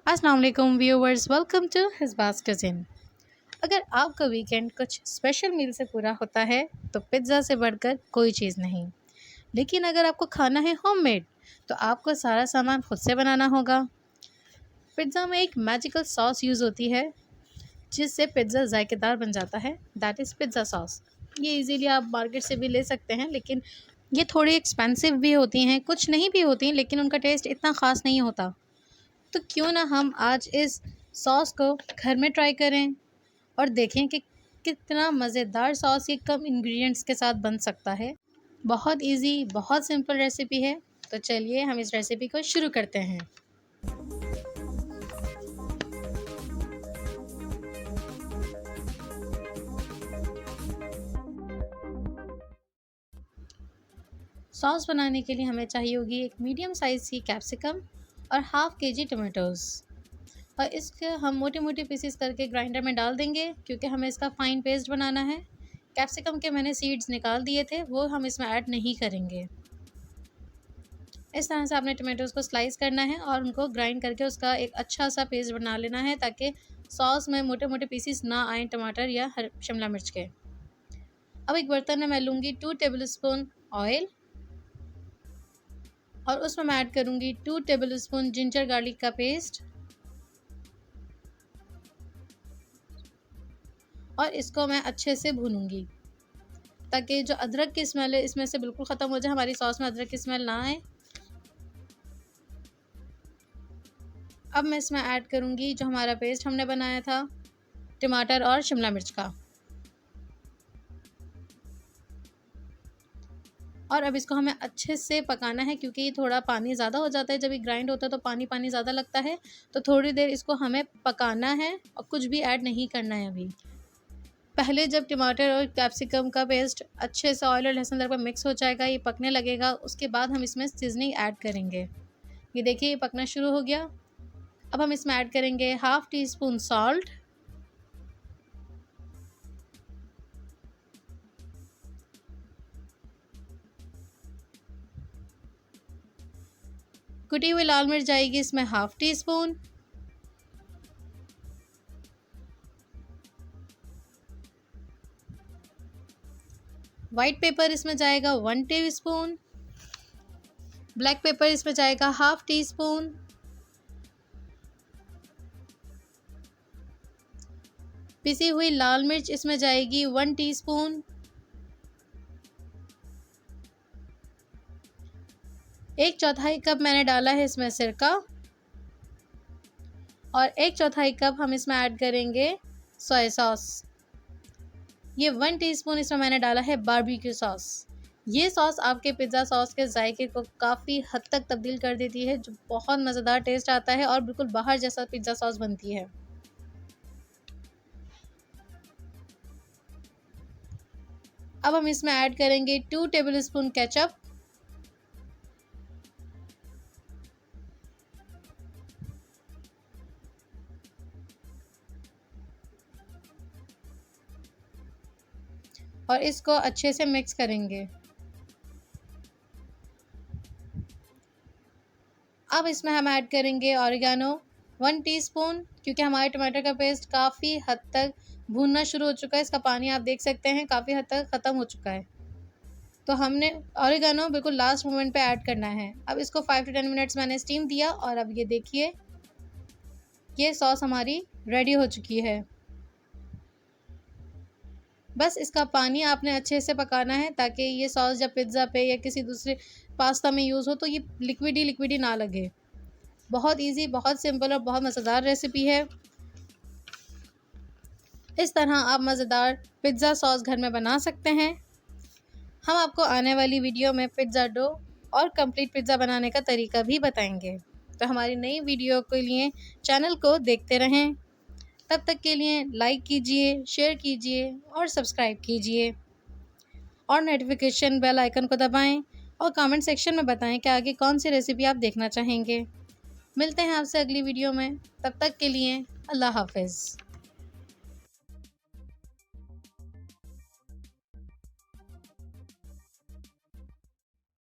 अस्सलाम वालेकुम viewers, welcome to हिज़बाज़ kitchen. अगर आपका वीकेंड कुछ स्पेशल मील से पूरा होता है तो पिज़्ज़ा से बढ़कर कोई चीज़ नहीं। लेकिन अगर आपको खाना है होममेड तो आपको सारा सामान खुद से बनाना होगा। पिज़्ज़ा में एक मैजिकल सॉस यूज़ होती है जिससे पिज़्ज़ा जायकेदार बन जाता है, दैट इज़ पिज़्ज़ा सॉस। ये इजीली आप मार्केट से भी ले सकते हैं, लेकिन ये थोड़ी एक्सपेंसिव भी होती हैं, कुछ नहीं भी होती हैं, लेकिन उनका टेस्ट इतना ख़ास नहीं होता। तो क्यों ना हम आज इस सॉस को घर में ट्राई करें और देखें कि कितना मज़ेदार सॉस ये कम इंग्रेडिएंट्स के साथ बन सकता है। बहुत इजी, बहुत सिंपल रेसिपी है। तो चलिए हम इस रेसिपी को शुरू करते हैं। सॉस बनाने के लिए हमें चाहिए होगी एक मीडियम साइज़ की कैप्सिकम और हाफ़ केजी टमाटोज़, और इसके हम मोटे मोटे पीसेस करके ग्राइंडर में डाल देंगे क्योंकि हमें इसका फ़ाइन पेस्ट बनाना है। कैप्सिकम के मैंने सीड्स निकाल दिए थे, वो हम इसमें ऐड नहीं करेंगे। इस तरह से आपने टमाटोज़ को स्लाइस करना है और उनको ग्राइंड करके उसका एक अच्छा सा पेस्ट बना लेना है ताकि सॉस में मोटे मोटे पीसेस ना आएँ टमाटर या शिमला मिर्च के। अब एक बर्तन में मैं लूँगी 2 टेबलस्पून ऑयल और उसमें मैं ऐड करूँगी 2 टेबलस्पून जिंजर गार्लिक का पेस्ट, और इसको मैं अच्छे से भूनूंगी ताकि जो अदरक की स्मेल है इसमें से बिल्कुल ख़त्म हो जाए, हमारी सॉस में अदरक की स्मेल ना आए। अब मैं इसमें ऐड करूँगी जो हमारा पेस्ट हमने बनाया था टमाटर और शिमला मिर्च का, और अब इसको हमें अच्छे से पकाना है क्योंकि ये थोड़ा पानी ज़्यादा हो जाता है जब ये ग्राइंड होता है तो पानी पानी ज़्यादा लगता है। तो थोड़ी देर इसको हमें पकाना है और कुछ भी ऐड नहीं करना है अभी। पहले जब टमाटर और कैप्सिकम का पेस्ट अच्छे से ऑयल और लहसुन अदरक में मिक्स हो जाएगा, ये पकने लगेगा, उसके बाद हम इसमें सीजनिंग ऐड करेंगे। ये देखिए ये पकना शुरू हो गया। अब हम इसमें ऐड करेंगे हाफ़ टी स्पून सॉल्ट, कुटी हुई लाल मिर्च जाएगी इसमें half tea spoon, white paper इसमें जाएगा 1 टीस्पून, ब्लैक पेपर इसमें जाएगा हाफ़ टी स्पून, पिसी हुई लाल मिर्च इसमें जाएगी 1 टीस्पून, 1/4 कप मैंने डाला है इसमें सिरका, और 1/4 कप हम इसमें ऐड करेंगे सोया सॉस। ये 1 टीस्पून इसमें मैंने डाला है बारबेक्यू सॉस। ये सॉस आपके पिज़्ज़ा सॉस के जायके को काफ़ी हद तक तब्दील कर देती है, जो बहुत मज़ेदार टेस्ट आता है और बिल्कुल बाहर जैसा पिज़्ज़ा सॉस बनती है। अब हम इसमें ऐड करेंगे 2 टेबलस्पून केचप, और इसको अच्छे से मिक्स करेंगे। अब इसमें हम ऐड करेंगे ऑरिगेनो 1 टीस्पून, क्योंकि हमारे टमाटर का पेस्ट काफ़ी हद तक भूनना शुरू हो चुका है। इसका पानी आप देख सकते हैं काफ़ी हद तक ख़त्म हो चुका है। तो हमने ऑरिगेनो बिल्कुल लास्ट मोमेंट पे ऐड करना है। अब इसको 5 to 10 मिनट्स मैंने स्टीम दिया, और अब ये देखिए ये सॉस हमारी रेडी हो चुकी है। बस इसका पानी आपने अच्छे से पकाना है ताकि ये सॉस जब पिज़्ज़ा पे या किसी दूसरे पास्ता में यूज़ हो तो ये लिक्विडी ना लगे। बहुत इजी, बहुत सिंपल और बहुत मज़ेदार रेसिपी है। इस तरह आप मज़ेदार पिज़्ज़ा सॉस घर में बना सकते हैं। हम आपको आने वाली वीडियो में पिज़्ज़ा डो और कंप्लीट पिज़्ज़ा बनाने का तरीका भी बताएंगे। तो हमारी नई वीडियो के लिए चैनल को देखते रहें। तब तक के लिए लाइक कीजिए, शेयर कीजिए और सब्सक्राइब कीजिए, और नोटिफिकेशन बेल आइकन को दबाएं, और कमेंट सेक्शन में बताएं कि आगे कौन सी रेसिपी आप देखना चाहेंगे। मिलते हैं आपसे अगली वीडियो में, तब तक के लिए अल्लाह हाफ़िज़।